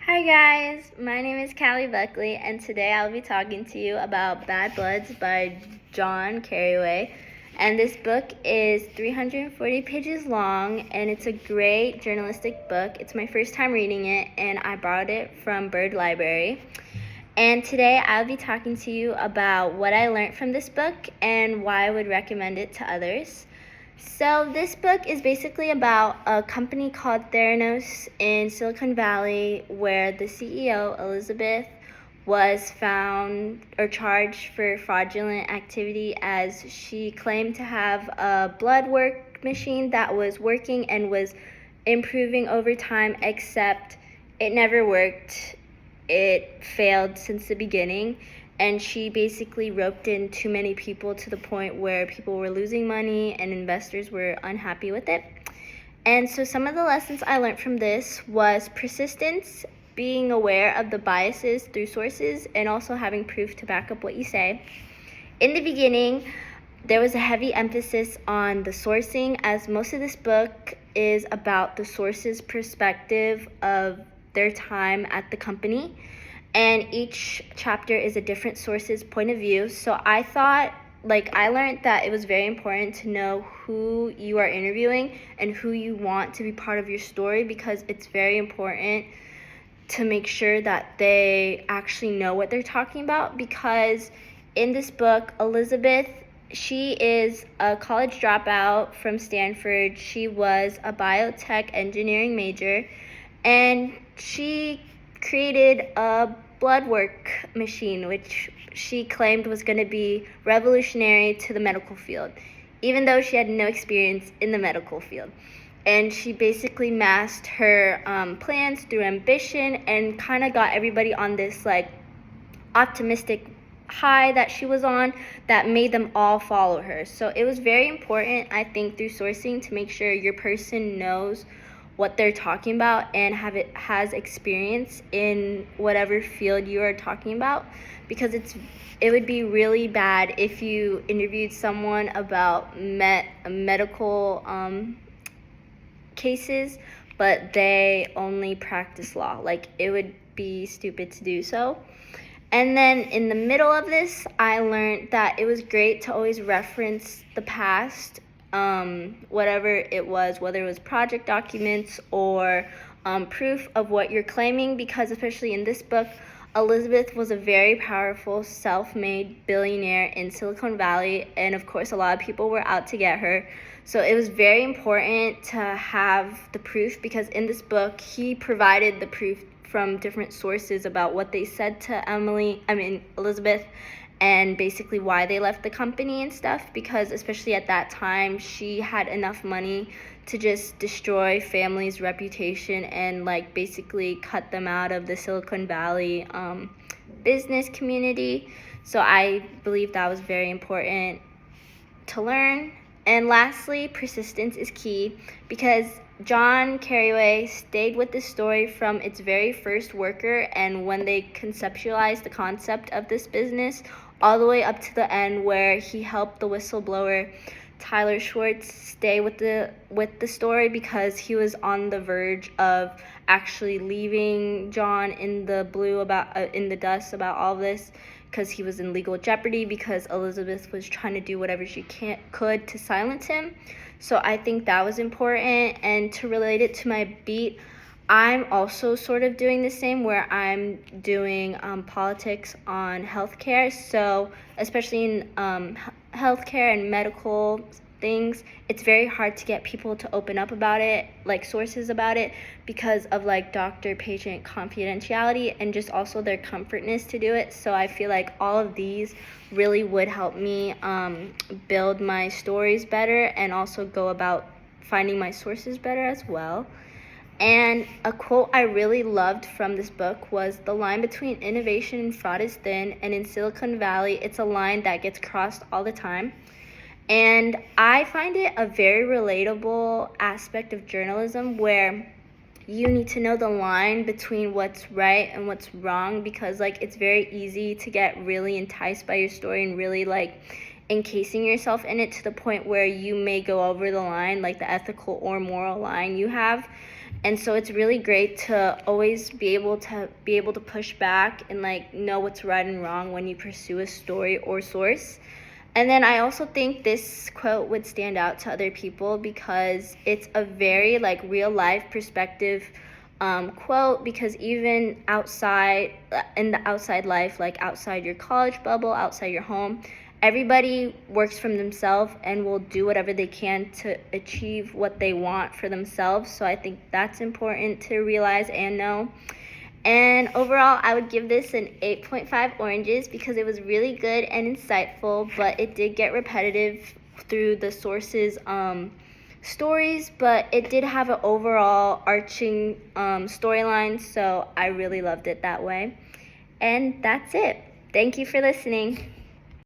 Hi guys, my name is Callie Buckley, and today I'll be talking to you about Bad Bloods by John Carraway. And this book is 340 pages long, and it's a great journalistic book. It's my first time reading it, and I borrowed it from Bird Library. And today I'll be talking to you about what I learned from this book and why I would recommend it to others. So this book is basically about a company called Theranos in Silicon Valley where the CEO, Elizabeth, was found or charged for fraudulent activity as she claimed to have a blood work machine that was working and was improving over time, except it never worked. It failed since the beginning, and she basically roped in too many people to the point where people were losing money and investors were unhappy with it. And so some of the lessons I learned from this was persistence, being aware of the biases through sources, and also having proof to back up what you say. In the beginning, there was a heavy emphasis on the sourcing, as most of this book is about the source's perspective of their time at the company, and each chapter is a different source's point of view. So I learned that it was very important to know who you are interviewing and who you want to be part of your story, because it's very important to make sure that they actually know what they're talking about. Because in this book, Elizabeth, she is a college dropout from Stanford. She was a biotech engineering major, and she created a blood work machine, which she claimed was going to be revolutionary to the medical field, even though she had no experience in the medical field. And she basically masked her plans through ambition and kind of got everybody on this optimistic high that she was on that made them all follow her. So it was very important, I think, through sourcing to make sure your person knows what they're talking about and has experience in whatever field you are talking about, because it would be really bad if you interviewed someone about medical cases but they only practice law. It would be stupid to do so. And then in the middle of this, I learned that it was great to always reference the past, whatever it was, whether it was project documents or proof of what you're claiming, because especially in this book, Elizabeth was a very powerful self-made billionaire in Silicon Valley, and of course a lot of people were out to get her. So it was very important to have the proof, because in this book he provided the proof from different sources about what they said to Elizabeth, and basically why they left the company and stuff, because especially at that time she had enough money to just destroy families' reputation and basically cut them out of the Silicon Valley business community. So I believe that was very important to learn. And lastly, persistence is key, because John Carraway stayed with the story from its very first worker and when they conceptualized the concept of this business, all the way up to the end where he helped the whistleblower Tyler Schwartz stay with the story, because he was on the verge of actually leaving John in the dust about all this, because he was in legal jeopardy, because Elizabeth was trying to do whatever she could to silence him. So I think that was important. And to relate it to my beat, I'm also sort of doing the same, where I'm doing politics on healthcare. So especially in healthcare and medical things, it's very hard to get people to open up about it, sources about it, because of doctor-patient confidentiality and just also their comfortness to do it. So I feel like all of these really would help me build my stories better and also go about finding my sources better as well. And a quote I really loved from this book was, "The line between innovation and fraud is thin, and in Silicon Valley, it's a line that gets crossed all the time." And I find it a very relatable aspect of journalism, where you need to know the line between what's right and what's wrong, because it's very easy to get really enticed by your story and really encasing yourself in it to the point where you may go over the line, the ethical or moral line you have. And so it's really great to always be able to push back and like know what's right and wrong when you pursue a story or source. And then I also think this quote would stand out to other people because it's a very like real life perspective quote, because even outside in the outside life, like outside your college bubble, outside your home, everybody works from themselves and will do whatever they can to achieve what they want for themselves. So I think that's important to realize and know. And overall, I would give this an 8.5 oranges because it was really good and insightful, but it did get repetitive through the sources stories, but it did have an overall arching storyline, so I really loved it that way. And that's it. Thank you for listening.